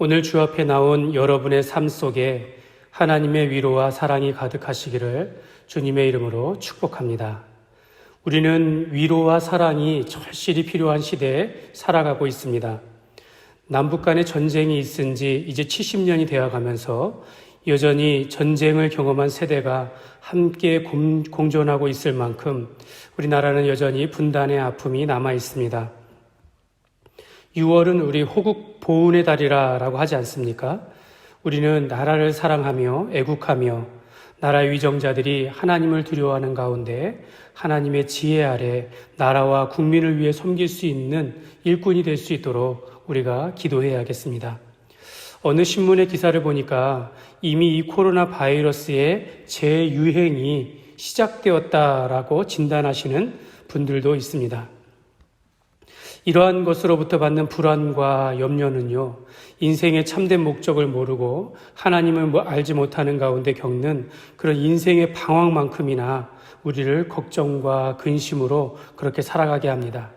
오늘 주 앞에 나온 여러분의 삶 속에 하나님의 위로와 사랑이 가득하시기를 주님의 이름으로 축복합니다. 우리는 위로와 사랑이 절실히 필요한 시대에 살아가고 있습니다. 남북 간의 전쟁이 있은 지 이제 70년이 되어가면서 여전히 전쟁을 경험한 세대가 함께 공존하고 있을 만큼 우리나라는 여전히 분단의 아픔이 남아 있습니다. 6월은 우리 호국 보훈의 달이라고 하지 않습니까? 우리는 나라를 사랑하며 애국하며 나라의 위정자들이 하나님을 두려워하는 가운데 하나님의 지혜 아래 나라와 국민을 위해 섬길 수 있는 일꾼이 될 수 있도록 우리가 기도해야겠습니다. 어느 신문의 기사를 보니까 이미 이 코로나 바이러스의 재유행이 시작되었다라고 진단하시는 분들도 있습니다. 이러한 것으로부터 받는 불안과 염려는요, 인생의 참된 목적을 모르고 하나님을 알지 못하는 가운데 겪는 그런 인생의 방황만큼이나 우리를 걱정과 근심으로 그렇게 살아가게 합니다.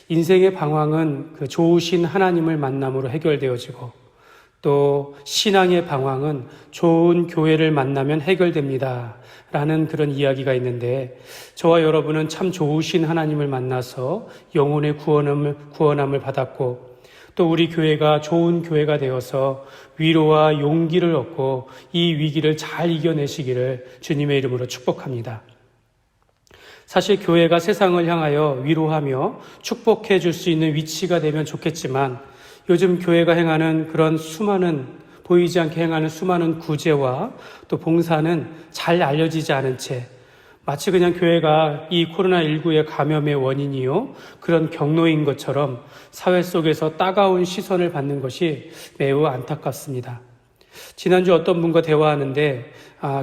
인생의 방황은 그 좋으신 하나님을 만남으로 해결되어지고 또 신앙의 방황은 좋은 교회를 만나면 해결됩니다. 라는 그런 이야기가 있는데 저와 여러분은 참 좋으신 하나님을 만나서 영혼의 구원함을 받았고 또 우리 교회가 좋은 교회가 되어서 위로와 용기를 얻고 이 위기를 잘 이겨내시기를 주님의 이름으로 축복합니다. 사실 교회가 세상을 향하여 위로하며 축복해 줄 수 있는 위치가 되면 좋겠지만 요즘 교회가 행하는 그런 보이지 않게 행하는 수많은 구제와 또 봉사는 잘 알려지지 않은 채 마치 그냥 교회가 이 코로나19의 감염의 원인이요 그런 경로인 것처럼 사회 속에서 따가운 시선을 받는 것이 매우 안타깝습니다. 지난주 어떤 분과 대화하는데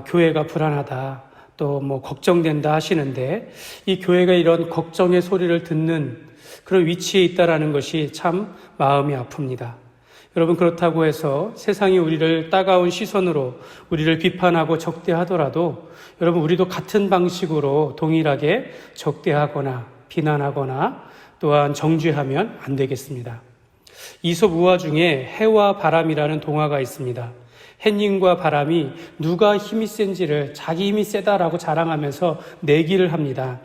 교회가 불안하다 또 걱정된다 하시는데 이 교회가 이런 걱정의 소리를 듣는 그런 위치에 있다라는 것이 참 마음이 아픕니다. 여러분, 그렇다고 해서 세상이 우리를 따가운 시선으로 우리를 비판하고 적대하더라도 여러분, 우리도 같은 방식으로 동일하게 적대하거나 비난하거나 또한 정죄하면 안 되겠습니다. 이솝 우화 중에 해와 바람이라는 동화가 있습니다. 해님과 바람이 누가 힘이 센지를 자기 힘이 세다라고 자랑하면서 내기를 합니다.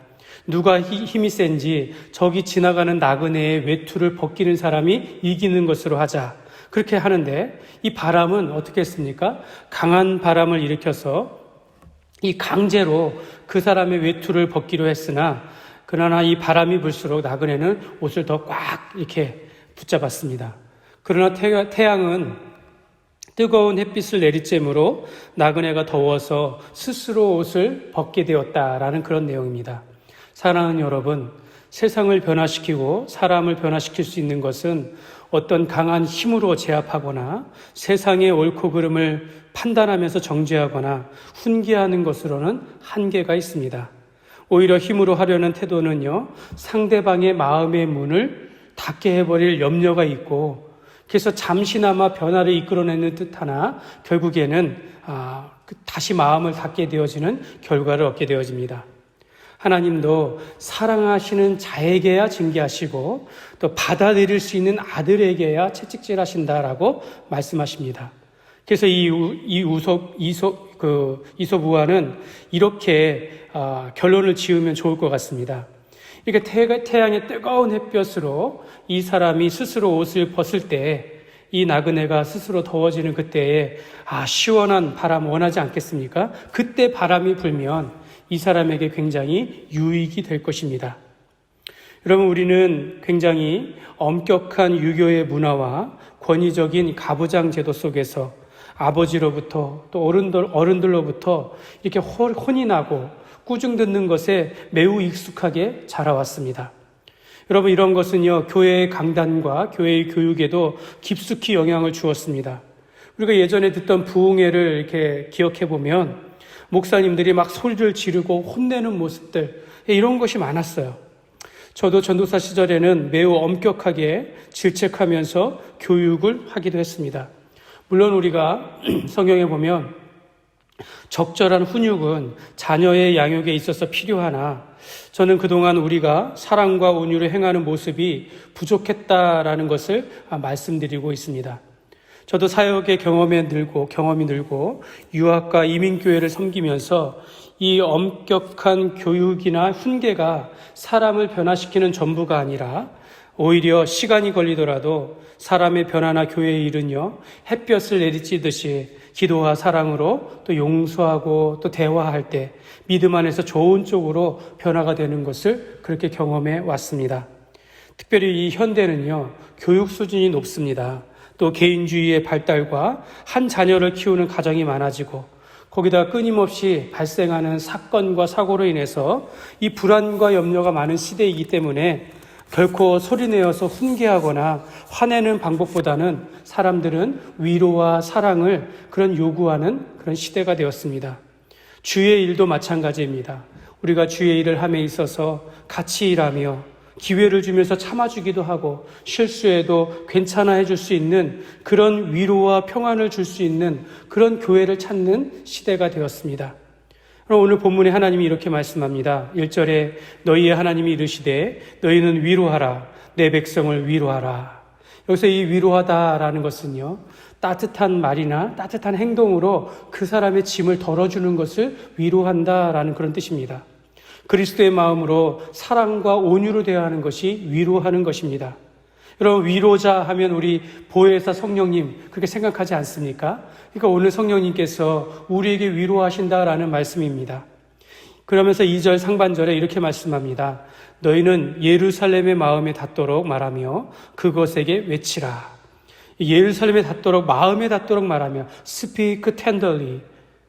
누가 힘이 센지 저기 지나가는 나그네의 외투를 벗기는 사람이 이기는 것으로 하자. 그렇게 하는데 이 바람은 어떻게 했습니까? 강한 바람을 일으켜서 이 강제로 그 사람의 외투를 벗기로 했으나 그러나 이 바람이 불수록 나그네는 옷을 더 꽉 이렇게 붙잡았습니다. 그러나 태양은 뜨거운 햇빛을 내리쬐므로 나그네가 더워서 스스로 옷을 벗게 되었다라는 그런 내용입니다. 사랑하는 여러분, 세상을 변화시키고 사람을 변화시킬 수 있는 것은 어떤 강한 힘으로 제압하거나 세상의 옳고 그름을 판단하면서 정죄하거나 훈계하는 것으로는 한계가 있습니다. 오히려 힘으로 하려는 태도는요, 상대방의 마음의 문을 닫게 해버릴 염려가 있고 그래서 잠시나마 변화를 이끌어내는 듯하나 결국에는 다시 마음을 닫게 되어지는 결과를 얻게 되어집니다. 하나님도 사랑하시는 자에게야 징계하시고 또 받아들일 수 있는 아들에게야 채찍질하신다라고 말씀하십니다. 그래서 이솝 우화는 이렇게 결론을 지으면 좋을 것 같습니다. 이게 태양의 뜨거운 햇볕으로 이 사람이 스스로 옷을 벗을 때 이 나그네가 스스로 더워지는 그때에 시원한 바람 원하지 않겠습니까? 그때 바람이 불면 이 사람에게 굉장히 유익이 될 것입니다. 여러분, 우리는 굉장히 엄격한 유교의 문화와 권위적인 가부장 제도 속에서 아버지로부터 또 어른들로부터 이렇게 혼이 나고 꾸중 듣는 것에 매우 익숙하게 자라왔습니다. 여러분, 이런 것은요, 교회의 강단과 교회의 교육에도 깊숙이 영향을 주었습니다. 우리가 예전에 듣던 부흥회를 이렇게 기억해 보면 목사님들이 막 소리를 지르고 혼내는 모습들, 이런 것이 많았어요. 저도 전도사 시절에는 매우 엄격하게 질책하면서 교육을 하기도 했습니다. 물론 우리가 성경에 보면 적절한 훈육은 자녀의 양육에 있어서 필요하나 저는 그동안 우리가 사랑과 온유를 행하는 모습이 부족했다라는 것을 말씀드리고 있습니다. 저도 사역의 경험이 늘고 유학과 이민교회를 섬기면서 이 엄격한 교육이나 훈계가 사람을 변화시키는 전부가 아니라 오히려 시간이 걸리더라도 사람의 변화나 교회의 일은요, 햇볕을 내리쬐듯이 기도와 사랑으로 또 용서하고 또 대화할 때 믿음 안에서 좋은 쪽으로 변화가 되는 것을 그렇게 경험해 왔습니다. 특별히 이 현대는요, 교육 수준이 높습니다. 또 개인주의의 발달과 한 자녀를 키우는 가정이 많아지고 거기다 끊임없이 발생하는 사건과 사고로 인해서 이 불안과 염려가 많은 시대이기 때문에 결코 소리내어서 훈계하거나 화내는 방법보다는 사람들은 위로와 사랑을 그런 요구하는 그런 시대가 되었습니다. 주의 일도 마찬가지입니다. 우리가 주의 일을 함에 있어서 같이 일하며 기회를 주면서 참아주기도 하고 실수해도 괜찮아 해줄 수 있는 그런 위로와 평안을 줄 수 있는 그런 교회를 찾는 시대가 되었습니다. 그럼 오늘 본문에 하나님이 이렇게 말씀합니다. 1절에 너희의 하나님이 이르시되 너희는 위로하라 내 백성을 위로하라. 여기서 이 위로하다라는 것은요, 따뜻한 말이나 따뜻한 행동으로 그 사람의 짐을 덜어주는 것을 위로한다라는 그런 뜻입니다. 그리스도의 마음으로 사랑과 온유로 대하는 것이 위로하는 것입니다. 여러분, 위로자 하면 우리 보혜사 성령님 그렇게 생각하지 않습니까? 그러니까 오늘 성령님께서 우리에게 위로하신다라는 말씀입니다. 그러면서 2절 상반절에 이렇게 말씀합니다. 너희는 예루살렘의 마음에 닿도록 말하며 그것에게 외치라. 예루살렘에 닿도록, 마음에 닿도록 말하며 speak tenderly,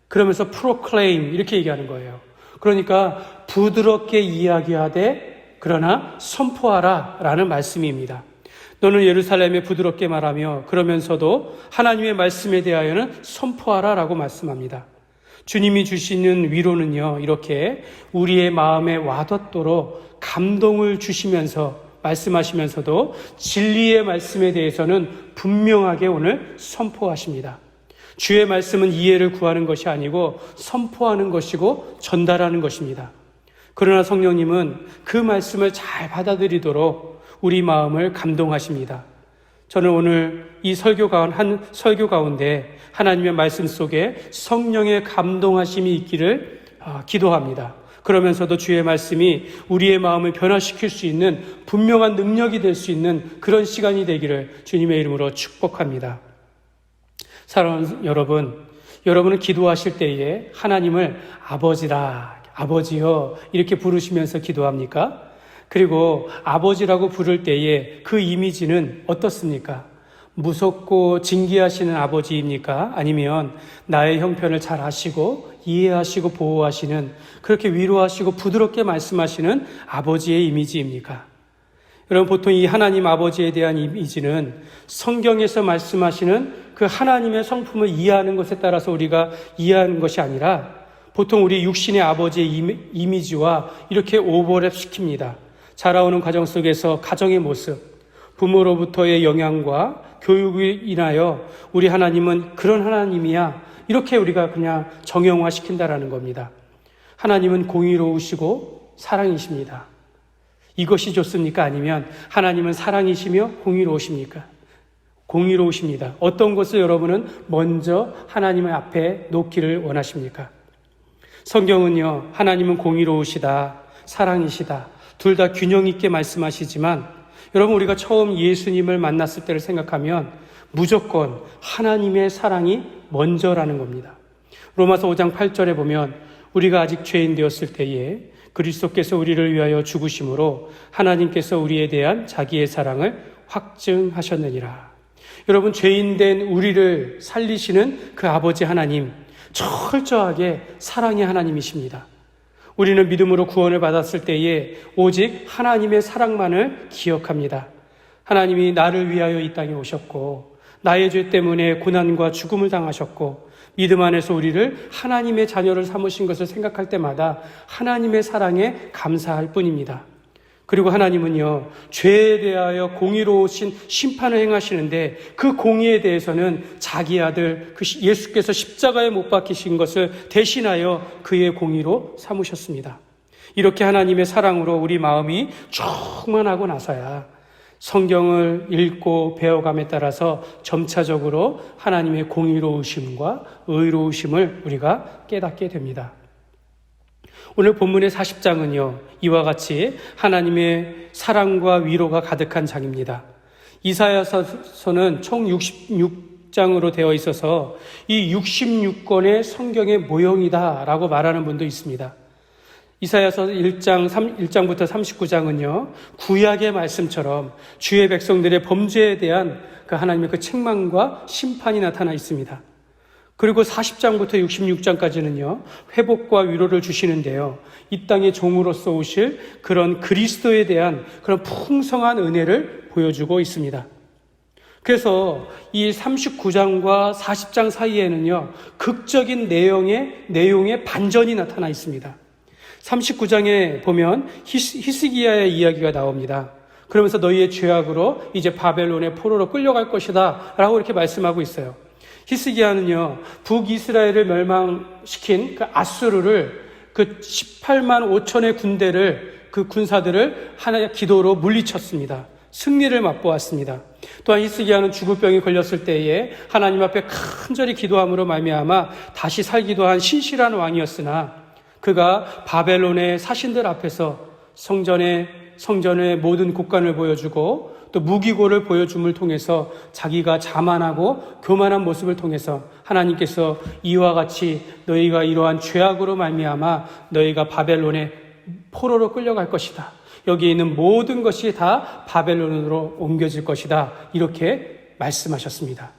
그러면서 proclaim 이렇게 얘기하는 거예요. 그러니까 부드럽게 이야기하되 그러나 선포하라 라는 말씀입니다. 너는 예루살렘에 부드럽게 말하며 그러면서도 하나님의 말씀에 대하여는 선포하라 라고 말씀합니다. 주님이 주시는 위로는요, 이렇게 우리의 마음에 와닿도록 감동을 주시면서 말씀하시면서도 진리의 말씀에 대해서는 분명하게 오늘 선포하십니다. 주의 말씀은 이해를 구하는 것이 아니고 선포하는 것이고 전달하는 것입니다. 그러나 성령님은 그 말씀을 잘 받아들이도록 우리 마음을 감동하십니다. 저는 오늘 이 한 설교 가운데 하나님의 말씀 속에 성령의 감동하심이 있기를 기도합니다. 그러면서도 주의 말씀이 우리의 마음을 변화시킬 수 있는 분명한 능력이 될 수 있는 그런 시간이 되기를 주님의 이름으로 축복합니다. 사랑하는 여러분, 여러분은 기도하실 때에 하나님을 아버지여 이렇게 부르시면서 기도합니까? 그리고 아버지라고 부를 때에 그 이미지는 어떻습니까? 무섭고 징계하시는 아버지입니까? 아니면 나의 형편을 잘 아시고 이해하시고 보호하시는, 그렇게 위로하시고 부드럽게 말씀하시는 아버지의 이미지입니까? 여러분, 보통 이 하나님 아버지에 대한 이미지는 성경에서 말씀하시는 그 하나님의 성품을 이해하는 것에 따라서 우리가 이해하는 것이 아니라 보통 우리 육신의 아버지의 이미지와 이렇게 오버랩 시킵니다. 자라오는 과정 속에서 가정의 모습, 부모로부터의 영향과 교육을 인하여 우리 하나님은 그런 하나님이야, 이렇게 우리가 그냥 정형화 시킨다라는 겁니다. 하나님은 공의로우시고 사랑이십니다. 이것이 좋습니까? 아니면 하나님은 사랑이시며 공의로우십니까? 공의로우십니다. 어떤 것을 여러분은 먼저 하나님의 앞에 놓기를 원하십니까? 성경은요, 하나님은 공의로우시다, 사랑이시다, 둘 다 균형 있게 말씀하시지만 여러분, 우리가 처음 예수님을 만났을 때를 생각하면 무조건 하나님의 사랑이 먼저라는 겁니다. 로마서 5장 8절에 보면 우리가 아직 죄인 되었을 때에 그리스도께서 우리를 위하여 죽으심으로 하나님께서 우리에 대한 자기의 사랑을 확증하셨느니라. 여러분, 죄인된 우리를 살리시는 그 아버지 하나님, 철저하게 사랑의 하나님이십니다. 우리는 믿음으로 구원을 받았을 때에 오직 하나님의 사랑만을 기억합니다. 하나님이 나를 위하여 이 땅에 오셨고 나의 죄 때문에 고난과 죽음을 당하셨고 믿음 안에서 우리를 하나님의 자녀를 삼으신 것을 생각할 때마다 하나님의 사랑에 감사할 뿐입니다. 그리고 하나님은요, 죄에 대하여 공의로우신 심판을 행하시는데 그 공의에 대해서는 자기 아들 예수께서 십자가에 못 박히신 것을 대신하여 그의 공의로 삼으셨습니다. 이렇게 하나님의 사랑으로 우리 마음이 충만하고 나서야 성경을 읽고 배워감에 따라서 점차적으로 하나님의 공의로우심과 의로우심을 우리가 깨닫게 됩니다. 오늘 본문의 40장은요, 이와 같이 하나님의 사랑과 위로가 가득한 장입니다. 이사야서는 총 66장으로 되어 있어서 이 66권의 성경의 모형이다라고 말하는 분도 있습니다. 이사야서 1장부터 39장은요, 구약의 말씀처럼 주의 백성들의 범죄에 대한 그 하나님의 그 책망과 심판이 나타나 있습니다. 그리고 40장부터 66장까지는요, 회복과 위로를 주시는데요, 이 땅의 종으로서 오실 그런 그리스도에 대한 그런 풍성한 은혜를 보여주고 있습니다. 그래서 이 39장과 40장 사이에는요, 극적인 내용의 반전이 나타나 있습니다. 39장에 보면 히스기야의 이야기가 나옵니다. 그러면서 너희의 죄악으로 이제 바벨론의 포로로 끌려갈 것이다 라고 이렇게 말씀하고 있어요. 히스기야는요, 북이스라엘을 멸망시킨 그 아수르를 그 18만 5천의 군대를, 그 군사들을 하나의 기도로 물리쳤습니다. 승리를 맛보았습니다. 또한 히스기야는 죽을 병이 걸렸을 때에 하나님 앞에 간절히 기도함으로 말미암아 다시 살기도 한 신실한 왕이었으나 그가 바벨론의 사신들 앞에서 성전의 모든 곡간을 보여주고 또 무기고를 보여줌을 통해서 자기가 자만하고 교만한 모습을 통해서 하나님께서 이와 같이 너희가 이러한 죄악으로 말미암아 너희가 바벨론의 포로로 끌려갈 것이다. 여기에 있는 모든 것이 다 바벨론으로 옮겨질 것이다. 이렇게 말씀하셨습니다.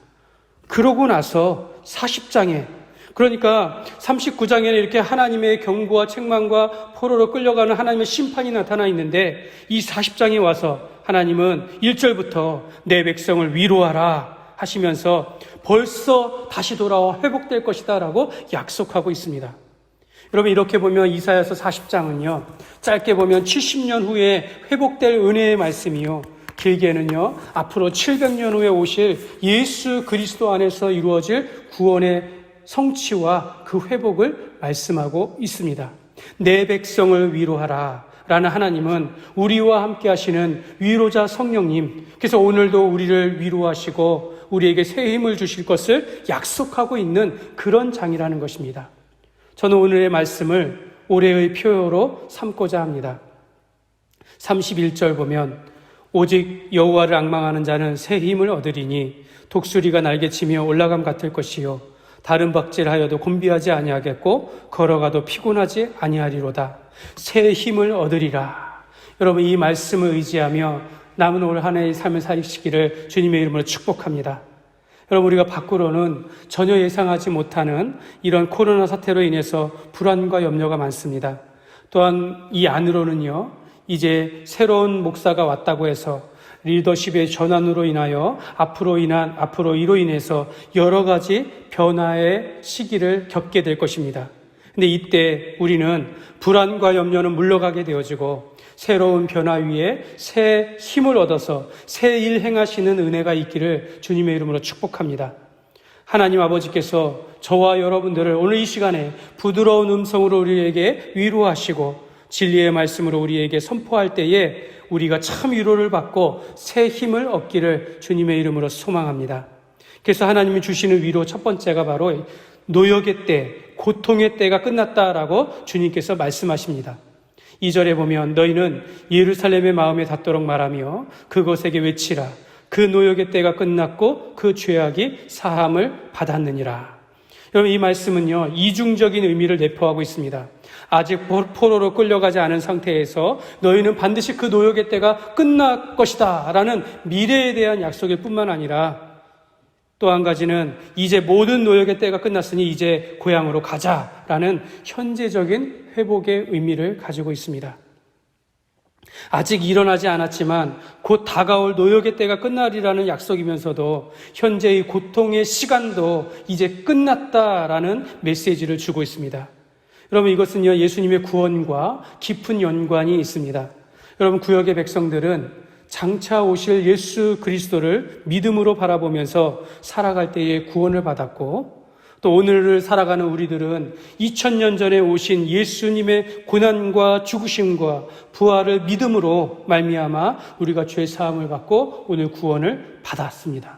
그러고 나서 40장에, 그러니까 39장에는 이렇게 하나님의 경고와 책망과 포로로 끌려가는 하나님의 심판이 나타나 있는데 이 40장에 와서 하나님은 1절부터 내 백성을 위로하라 하시면서 벌써 다시 돌아와 회복될 것이다 라고 약속하고 있습니다. 여러분, 이렇게 보면 이사야서 40장은요, 짧게 보면 70년 후에 회복될 은혜의 말씀이요, 길게는요, 앞으로 700년 후에 오실 예수 그리스도 안에서 이루어질 구원의 성취와 그 회복을 말씀하고 있습니다. 내 백성을 위로하라 라는 하나님은 우리와 함께 하시는 위로자 성령님, 그래서 오늘도 우리를 위로하시고 우리에게 새 힘을 주실 것을 약속하고 있는 그런 장이라는 것입니다. 저는 오늘의 말씀을 올해의 표어로 삼고자 합니다. 31절 보면 오직 여호와를 앙망하는 자는 새 힘을 얻으리니 독수리가 날개치며 올라감 같을 것이요 다른 박질하여도 곤비하지 아니하겠고 걸어가도 피곤하지 아니하리로다. 새 힘을 얻으리라. 여러분, 이 말씀을 의지하며 남은 올 한 해의 삶을 사시기를 주님의 이름으로 축복합니다. 여러분, 우리가 밖으로는 전혀 예상하지 못하는 이런 코로나 사태로 인해서 불안과 염려가 많습니다. 또한 이 안으로는요, 이제 새로운 목사가 왔다고 해서 리더십의 전환으로 인하여 앞으로 이로 인해서 여러 가지 변화의 시기를 겪게 될 것입니다. 근데 이때 우리는 불안과 염려는 물러가게 되어지고 새로운 변화 위에 새 힘을 얻어서 새 일 행하시는 은혜가 있기를 주님의 이름으로 축복합니다. 하나님 아버지께서 저와 여러분들을 오늘 이 시간에 부드러운 음성으로 우리에게 위로하시고 진리의 말씀으로 우리에게 선포할 때에 우리가 참 위로를 받고 새 힘을 얻기를 주님의 이름으로 소망합니다. 그래서 하나님이 주시는 위로 첫 번째가 바로 노역의 때, 고통의 때가 끝났다라고 주님께서 말씀하십니다. 2절에 보면 너희는 예루살렘의 마음에 닿도록 말하며 그것에게 외치라. 그 노역의 때가 끝났고 그 죄악이 사함을 받았느니라. 여러분, 이 말씀은요, 이중적인 의미를 내포하고 있습니다. 아직 포로로 끌려가지 않은 상태에서 너희는 반드시 그 노역의 때가 끝날 것이다 라는 미래에 대한 약속일 뿐만 아니라 또 한 가지는 이제 모든 노역의 때가 끝났으니 이제 고향으로 가자라는 현재적인 회복의 의미를 가지고 있습니다. 아직 일어나지 않았지만 곧 다가올 노역의 때가 끝나리라는 약속이면서도 현재의 고통의 시간도 이제 끝났다라는 메시지를 주고 있습니다. 여러분, 이것은요, 예수님의 구원과 깊은 연관이 있습니다. 여러분, 구역의 백성들은 장차 오실 예수 그리스도를 믿음으로 바라보면서 살아갈 때에 구원을 받았고 또 오늘을 살아가는 우리들은 2000년 전에 오신 예수님의 고난과 죽으심과 부활을 믿음으로 말미암아 우리가 죄 사함을 받고 오늘 구원을 받았습니다.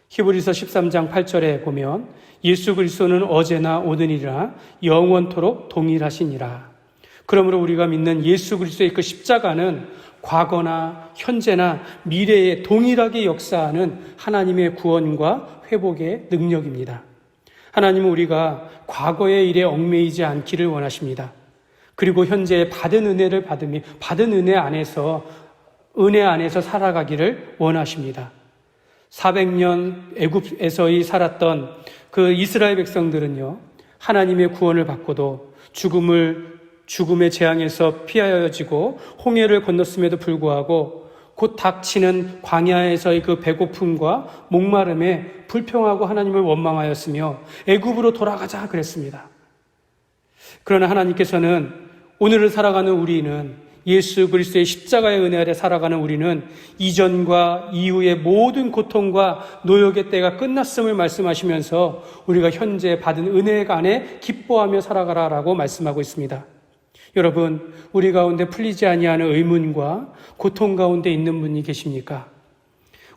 히브리서 13장 8절에 보면 예수 그리스도는 어제나 오늘이라 영원토록 동일하시니라. 그러므로 우리가 믿는 예수 그리스도의 그 십자가는 과거나 현재나 미래에 동일하게 역사하는 하나님의 구원과 회복의 능력입니다. 하나님은 우리가 과거의 일에 얽매이지 않기를 원하십니다. 그리고 현재 받은 은혜를 받으며 받은 은혜 안에서 살아가기를 원하십니다. 400년 애굽에서의 살았던 그 이스라엘 백성들은요, 하나님의 구원을 받고도 죽음의 재앙에서 피하여지고 홍해를 건넜음에도 불구하고 곧 닥치는 광야에서의 그 배고픔과 목마름에 불평하고 하나님을 원망하였으며 애굽으로 돌아가자 그랬습니다. 그러나 하나님께서는 오늘을 살아가는 우리는 예수 그리스도의 십자가의 은혜 아래 살아가는 우리는 이전과 이후의 모든 고통과 노역의 때가 끝났음을 말씀하시면서 우리가 현재 받은 은혜 안에 기뻐하며 살아가라라고 말씀하고 있습니다. 여러분, 우리 가운데 풀리지 아니하는 의문과 고통 가운데 있는 분이 계십니까?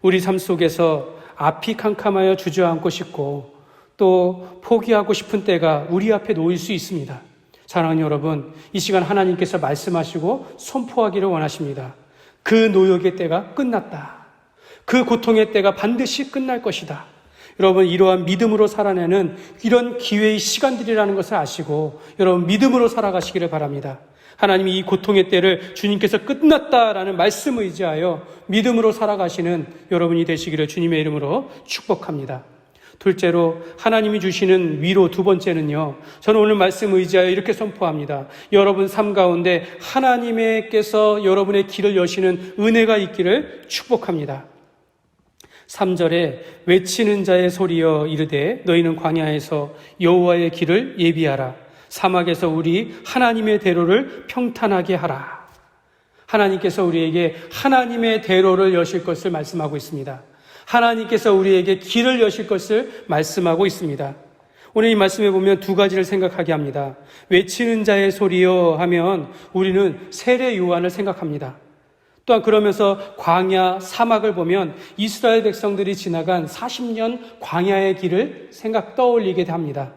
우리 삶 속에서 앞이 캄캄하여 주저앉고 싶고 또 포기하고 싶은 때가 우리 앞에 놓일 수 있습니다. 사랑하는 여러분, 이 시간 하나님께서 말씀하시고 선포하기를 원하십니다. 그 노역의 때가 끝났다. 그 고통의 때가 반드시 끝날 것이다. 여러분, 이러한 믿음으로 살아내는 이런 기회의 시간들이라는 것을 아시고 여러분 믿음으로 살아가시기를 바랍니다. 하나님이 이 고통의 때를 주님께서 끝났다라는 말씀을 의지하여 믿음으로 살아가시는 여러분이 되시기를 주님의 이름으로 축복합니다. 둘째로 하나님이 주시는 위로 두 번째는요, 저는 오늘 말씀을 의지하여 이렇게 선포합니다. 여러분 삶 가운데 하나님께서 여러분의 길을 여시는 은혜가 있기를 축복합니다. 3절에 외치는 자의 소리여 이르되 너희는 광야에서 여호와의 길을 예비하라. 사막에서 우리 하나님의 대로를 평탄하게 하라. 하나님께서 우리에게 하나님의 대로를 여실 것을 말씀하고 있습니다. 하나님께서 우리에게 길을 여실 것을 말씀하고 있습니다. 오늘 이 말씀에 보면 두 가지를 생각하게 합니다. 외치는 자의 소리여 하면 우리는 세례 요한을 생각합니다. 또한 그러면서 광야, 사막을 보면 이스라엘 백성들이 지나간 40년 광야의 길을 떠올리게 합니다.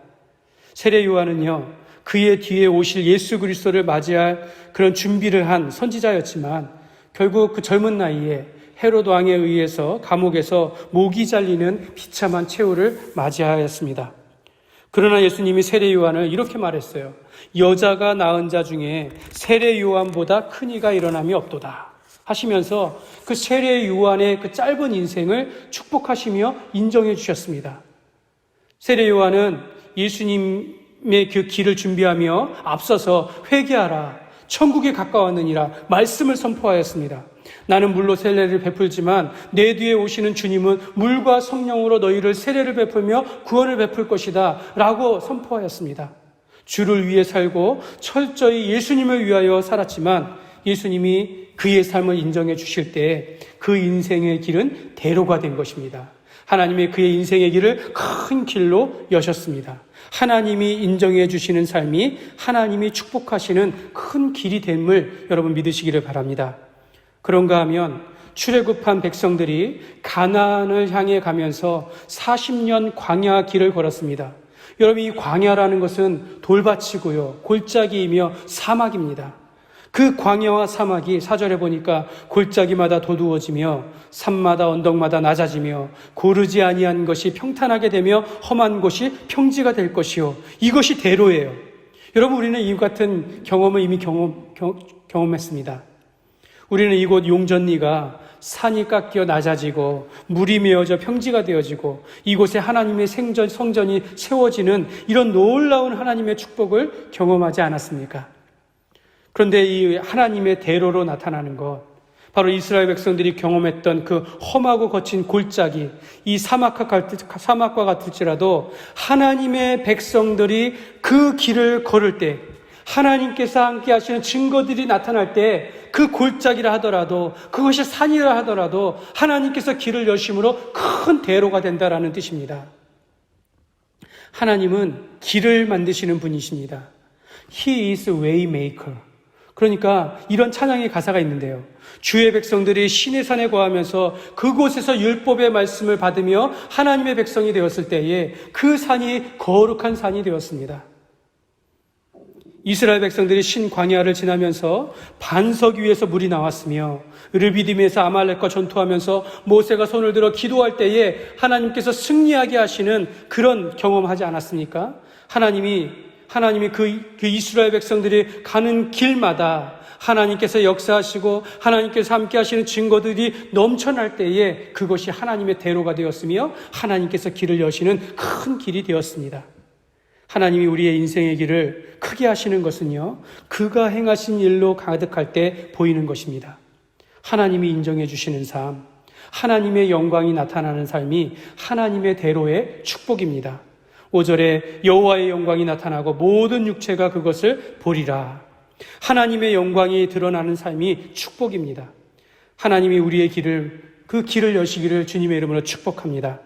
세례 요한은요, 그의 뒤에 오실 예수 그리스도를 맞이할 그런 준비를 한 선지자였지만 결국 그 젊은 나이에 헤롯 왕에 의해서 감옥에서 목이 잘리는 비참한 최후를 맞이하였습니다. 그러나 예수님이 세례 요한을 이렇게 말했어요. 여자가 낳은 자 중에 세례 요한보다 큰 이가 일어남이 없도다 하시면서 그 세례 요한의 그 짧은 인생을 축복하시며 인정해 주셨습니다. 세례 요한은 예수님의 그 길을 준비하며 앞서서 회개하라, 천국에 가까웠느니라 말씀을 선포하였습니다. 나는 물로 세례를 베풀지만 내 뒤에 오시는 주님은 물과 성령으로 너희를 세례를 베풀며 구원을 베풀 것이다 라고 선포하였습니다. 주를 위해 살고 철저히 예수님을 위하여 살았지만 예수님이 그의 삶을 인정해 주실 때 그 인생의 길은 대로가 된 것입니다. 하나님의 그의 인생의 길을 큰 길로 여셨습니다. 하나님이 인정해 주시는 삶이 하나님이 축복하시는 큰 길이 됨을 여러분 믿으시기를 바랍니다. 그런가 하면 출애굽한 백성들이 가나안을 향해 가면서 40년 광야 길을 걸었습니다. 여러분, 이 광야라는 것은 돌밭이고요, 골짜기이며 사막입니다. 그 광야와 사막이 4절에 보니까 골짜기마다 도두어지며 산마다 언덕마다 낮아지며 고르지 아니한 것이 평탄하게 되며 험한 곳이 평지가 될 것이요, 이것이 대로예요. 여러분, 우리는 이 같은 경험을 이미 경험했습니다. 우리는 이곳 용전리가 산이 깎여 낮아지고 물이 메어져 평지가 되어지고 이곳에 하나님의 성전이 세워지는 이런 놀라운 하나님의 축복을 경험하지 않았습니까? 그런데 이 하나님의 대로로 나타나는 것, 바로 이스라엘 백성들이 경험했던 그 험하고 거친 골짜기, 이 사막과 같을지라도 하나님의 백성들이 그 길을 걸을 때, 하나님께서 함께 하시는 증거들이 나타날 때 그 골짜기라 하더라도, 그것이 산이라 하더라도 하나님께서 길을 여심으로 큰 대로가 된다라는 뜻입니다. 하나님은 길을 만드시는 분이십니다. He is way maker. 그러니까 이런 찬양의 가사가 있는데요. 주의 백성들이 시내 산에 거하면서 그곳에서 율법의 말씀을 받으며 하나님의 백성이 되었을 때에 그 산이 거룩한 산이 되었습니다. 이스라엘 백성들이 신 광야를 지나면서 반석 위에서 물이 나왔으며 르비딤에서 아말렉과 전투하면서 모세가 손을 들어 기도할 때에 하나님께서 승리하게 하시는 그런 경험하지 않았습니까? 하나님이 그 이스라엘 백성들이 가는 길마다 하나님께서 역사하시고 하나님께서 함께 하시는 증거들이 넘쳐날 때에 그것이 하나님의 대로가 되었으며 하나님께서 길을 여시는 큰 길이 되었습니다. 하나님이 우리의 인생의 길을 크게 하시는 것은요, 그가 행하신 일로 가득할 때 보이는 것입니다. 하나님이 인정해 주시는 삶, 하나님의 영광이 나타나는 삶이 하나님의 대로의 축복입니다. 5절에 여호와의 영광이 나타나고 모든 육체가 그것을 보리라. 하나님의 영광이 드러나는 삶이 축복입니다. 하나님이 우리의 그 길을 여시기를 주님의 이름으로 축복합니다.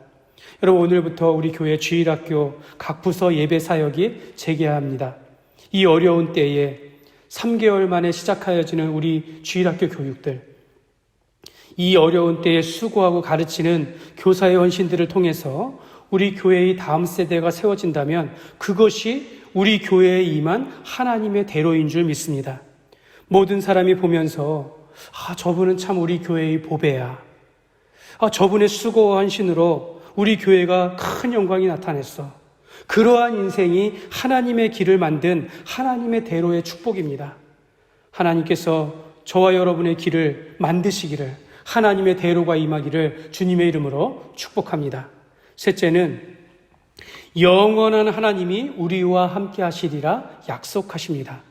여러분, 오늘부터 우리 교회 주일학교 각 부서 예배 사역이 재개합니다. 이 어려운 때에 3개월 만에 시작하여지는 우리 주일학교 교육들, 이 어려운 때에 수고하고 가르치는 교사의 헌신들을 통해서 우리 교회의 다음 세대가 세워진다면 그것이 우리 교회에 임한 하나님의 대로인 줄 믿습니다. 모든 사람이 보면서 저분은 참 우리 교회의 보배야. 저분의 수고와 헌신으로 우리 교회가 큰 영광이 나타냈어. 그러한 인생이 하나님의 길을 만든 하나님의 대로의 축복입니다. 하나님께서 저와 여러분의 길을 만드시기를, 하나님의 대로가 임하기를 주님의 이름으로 축복합니다. 셋째는 영원한 하나님이 우리와 함께 하시리라 약속하십니다.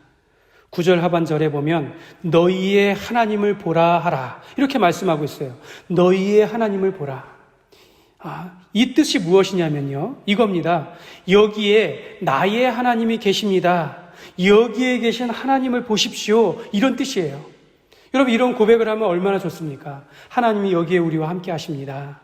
9절 하반절에 보면 너희의 하나님을 보라 하라, 이렇게 말씀하고 있어요. 너희의 하나님을 보라. 이 뜻이 무엇이냐면요, 이겁니다. 여기에 나의 하나님이 계십니다. 여기에 계신 하나님을 보십시오, 이런 뜻이에요. 여러분, 이런 고백을 하면 얼마나 좋습니까? 하나님이 여기에 우리와 함께 하십니다.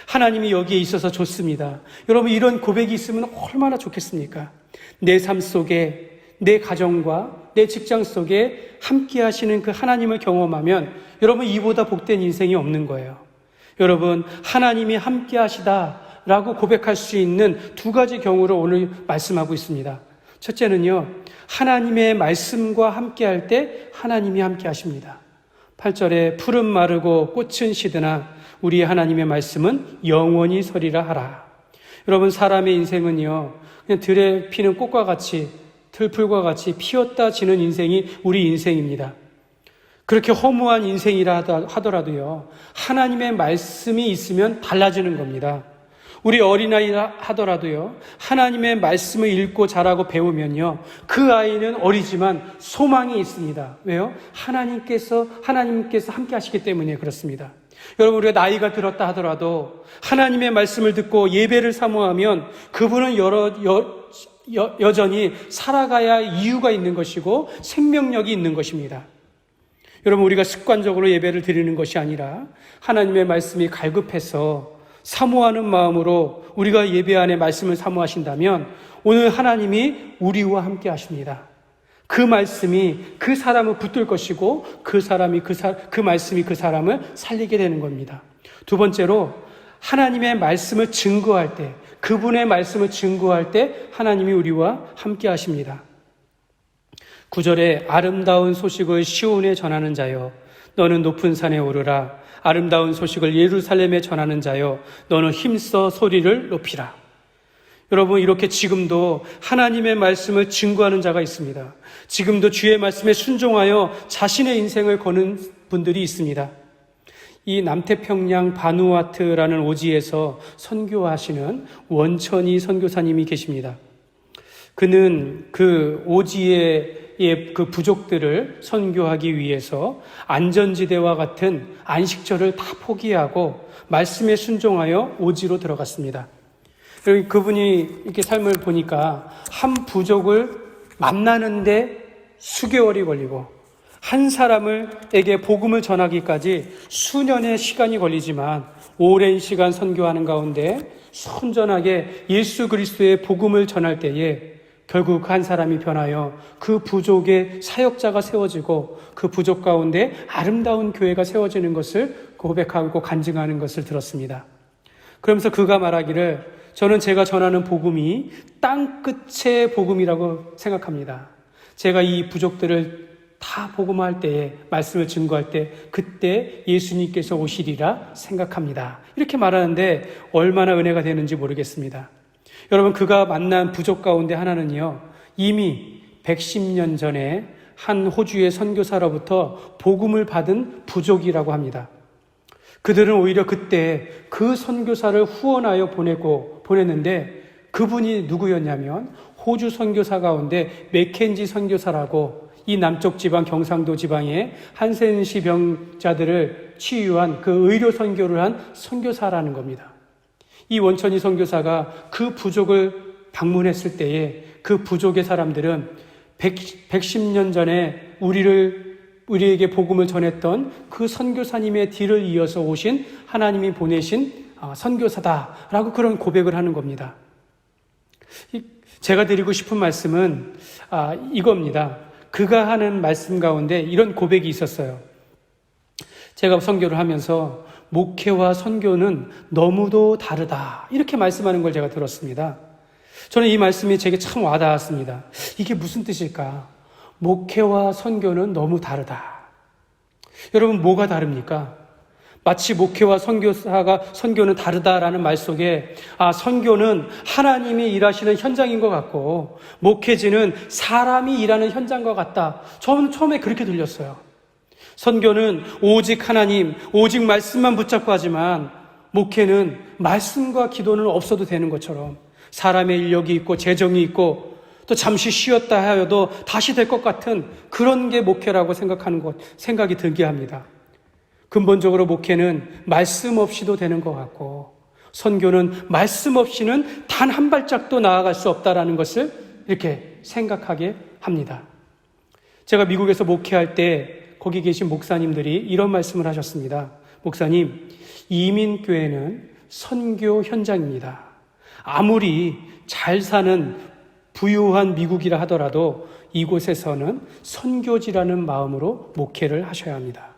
하나님이 여기에 있어서 좋습니다. 여러분, 이런 고백이 있으면 얼마나 좋겠습니까? 내 삶 속에, 내 가정과 내 직장 속에 함께 하시는 그 하나님을 경험하면 여러분, 이보다 복된 인생이 없는 거예요. 여러분, 하나님이 함께 하시다라고 고백할 수 있는 두 가지 경우를 오늘 말씀하고 있습니다. 첫째는요, 하나님의 말씀과 함께 할 때 하나님이 함께 하십니다. 8절에 푸른 마르고 꽃은 시드나 우리 하나님의 말씀은 영원히 서리라 하라. 여러분, 사람의 인생은요, 그냥 들에 피는 꽃과 같이, 들풀과 같이 피었다 지는 인생이 우리 인생입니다. 그렇게 허무한 인생이라 하더라도요, 하나님의 말씀이 있으면 달라지는 겁니다. 우리 어린아이라 하더라도요, 하나님의 말씀을 읽고 자라고 배우면요, 그 아이는 어리지만 소망이 있습니다. 왜요? 하나님께서 함께 하시기 때문에 그렇습니다. 여러분, 우리가 나이가 들었다 하더라도 하나님의 말씀을 듣고 예배를 사모하면 그분은 여전히 살아가야 이유가 있는 것이고 생명력이 있는 것입니다. 여러분, 우리가 습관적으로 예배를 드리는 것이 아니라 하나님의 말씀이 갈급해서 사모하는 마음으로 우리가 예배 안에 말씀을 사모하신다면 오늘 하나님이 우리와 함께 하십니다. 그 말씀이 그 사람을 붙들 것이고 그 말씀이 그 사람을 살리게 되는 겁니다. 두 번째로 하나님의 말씀을 증거할 때, 그분의 말씀을 증거할 때 하나님이 우리와 함께 하십니다. 9절에 아름다운 소식을 시온에 전하는 자여 너는 높은 산에 오르라. 아름다운 소식을 예루살렘에 전하는 자여 너는 힘써 소리를 높이라. 여러분, 이렇게 지금도 하나님의 말씀을 증거하는 자가 있습니다. 지금도 주의 말씀에 순종하여 자신의 인생을 거는 분들이 있습니다. 이 남태평양 바누아트라는 오지에서 선교하시는 원천희 선교사님이 계십니다. 그는 그 오지의 그 부족들을 선교하기 위해서 안전지대와 같은 안식처를 다 포기하고 말씀에 순종하여 오지로 들어갔습니다. 그분이 이렇게 삶을 보니까 한 부족을 만나는데 수개월이 걸리고 한 사람에게 복음을 전하기까지 수년의 시간이 걸리지만 오랜 시간 선교하는 가운데 순전하게 예수 그리스도의 복음을 전할 때에 결국 한 사람이 변하여 그 부족의 사역자가 세워지고 그 부족 가운데 아름다운 교회가 세워지는 것을 고백하고 간증하는 것을 들었습니다. 그러면서 그가 말하기를 저는 제가 전하는 복음이 땅끝의 복음이라고 생각합니다. 제가 이 부족들을 다 복음할 때에 말씀을 증거할 때 그때 예수님께서 오시리라 생각합니다. 이렇게 말하는데 얼마나 은혜가 되는지 모르겠습니다. 여러분, 그가 만난 부족 가운데 하나는요, 이미 110년 전에 한 호주의 선교사로부터 복음을 받은 부족이라고 합니다. 그들은 오히려 그때 그 선교사를 후원하여 보냈는데 그분이 누구였냐면 호주 선교사 가운데 맥켄지 선교사라고 이 남쪽 지방 경상도 지방의 한센시 병자들을 치유한 그 의료 선교를 한 선교사라는 겁니다. 이 원천이 선교사가 그 부족을 방문했을 때에 그 부족의 사람들은 110년 전에 우리에게 복음을 전했던 그 선교사님의 뒤를 이어서 오신 하나님이 보내신 선교사다라고 그런 고백을 하는 겁니다. 제가 드리고 싶은 말씀은 이겁니다. 그가 하는 말씀 가운데 이런 고백이 있었어요. 제가 선교를 하면서 목회와 선교는 너무도 다르다 이렇게 말씀하는 걸 제가 들었습니다. 저는 이 말씀이 제게 참 와닿았습니다. 이게 무슨 뜻일까? 목회와 선교는 너무 다르다. 여러분, 뭐가 다릅니까? 마치 목회와 선교는 다르다라는 말 속에 선교는 하나님이 일하시는 현장인 것 같고 목회지는 사람이 일하는 현장과 같다. 저는 처음에 그렇게 들렸어요. 선교는 오직 하나님, 오직 말씀만 붙잡고 하지만 목회는 말씀과 기도는 없어도 되는 것처럼 사람의 인력이 있고 재정이 있고 또 잠시 쉬었다 하여도 다시 될 것 같은 그런 게 목회라고 생각이 들게 합니다. 근본적으로 목회는 말씀 없이도 되는 것 같고 선교는 말씀 없이는 단 한 발짝도 나아갈 수 없다라는 것을 이렇게 생각하게 합니다. 제가 미국에서 목회할 때 거기 계신 목사님들이 이런 말씀을 하셨습니다. 목사님, 이민교회는 선교 현장입니다. 아무리 잘 사는 부유한 미국이라 하더라도 이곳에서는 선교지라는 마음으로 목회를 하셔야 합니다.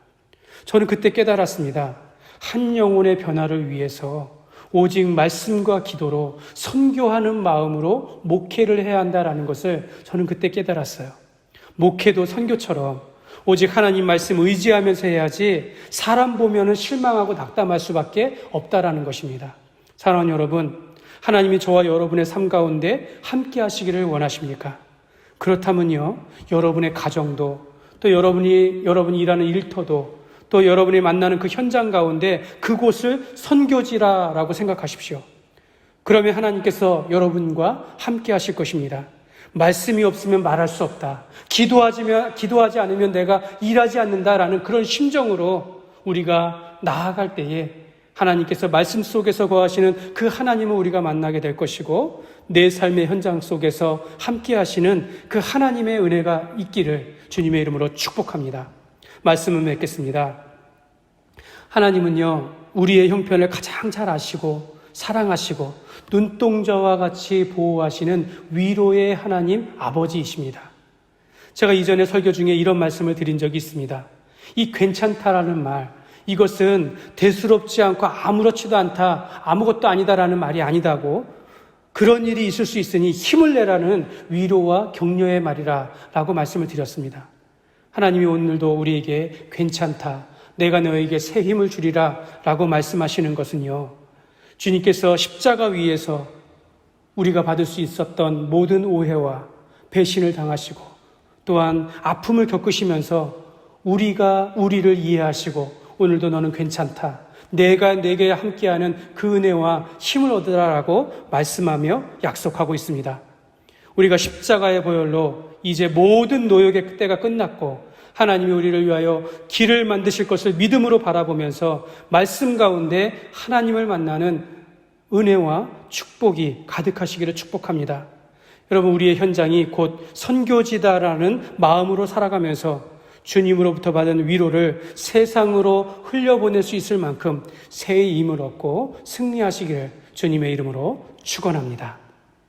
저는 그때 깨달았습니다. 한 영혼의 변화를 위해서 오직 말씀과 기도로 선교하는 마음으로 목회를 해야 한다는 것을 저는 그때 깨달았어요. 목회도 선교처럼 오직 하나님 말씀 의지하면서 해야지 사람 보면은 실망하고 낙담할 수밖에 없다라는 것입니다. 사랑하는 여러분, 하나님이 저와 여러분의 삶 가운데 함께 하시기를 원하십니까? 그렇다면요, 여러분의 가정도 또 여러분이 일하는 일터도 또 여러분이 만나는 그 현장 가운데 그곳을 선교지라고 생각하십시오. 그러면 하나님께서 여러분과 함께 하실 것입니다. 말씀이 없으면 말할 수 없다. 기도하지 않으면 내가 일하지 않는다라는 그런 심정으로 우리가 나아갈 때에 하나님께서 말씀 속에서 거하시는 그 하나님을 우리가 만나게 될 것이고 내 삶의 현장 속에서 함께 하시는 그 하나님의 은혜가 있기를 주님의 이름으로 축복합니다. 말씀을 맺겠습니다. 하나님은요, 우리의 형편을 가장 잘 아시고 사랑하시고 눈동자와 같이 보호하시는 위로의 하나님 아버지이십니다. 제가 이전에 설교 중에 이런 말씀을 드린 적이 있습니다. 이 괜찮다라는 말, 이것은 대수롭지 않고 아무렇지도 않다, 아무것도 아니다라는 말이 아니다고, 그런 일이 있을 수 있으니 힘을 내라는 위로와 격려의 말이라고 말씀을 드렸습니다. 하나님이 오늘도 우리에게 괜찮다, 내가 너에게 새 힘을 주리라 라고 말씀하시는 것은요, 주님께서 십자가 위에서 우리가 받을 수 있었던 모든 오해와 배신을 당하시고 또한 아픔을 겪으시면서 우리를 이해하시고 오늘도 너는 괜찮다, 내가 내게 함께하는 그 은혜와 힘을 얻으라라고 말씀하며 약속하고 있습니다. 우리가 십자가의 보혈로 이제 모든 노역의 때가 끝났고 하나님이 우리를 위하여 길을 만드실 것을 믿음으로 바라보면서 말씀 가운데 하나님을 만나는 은혜와 축복이 가득하시기를 축복합니다. 여러분, 우리의 현장이 곧 선교지다라는 마음으로 살아가면서 주님으로부터 받은 위로를 세상으로 흘려보낼 수 있을 만큼 새의 힘을 얻고 승리하시기를 주님의 이름으로 축원합니다.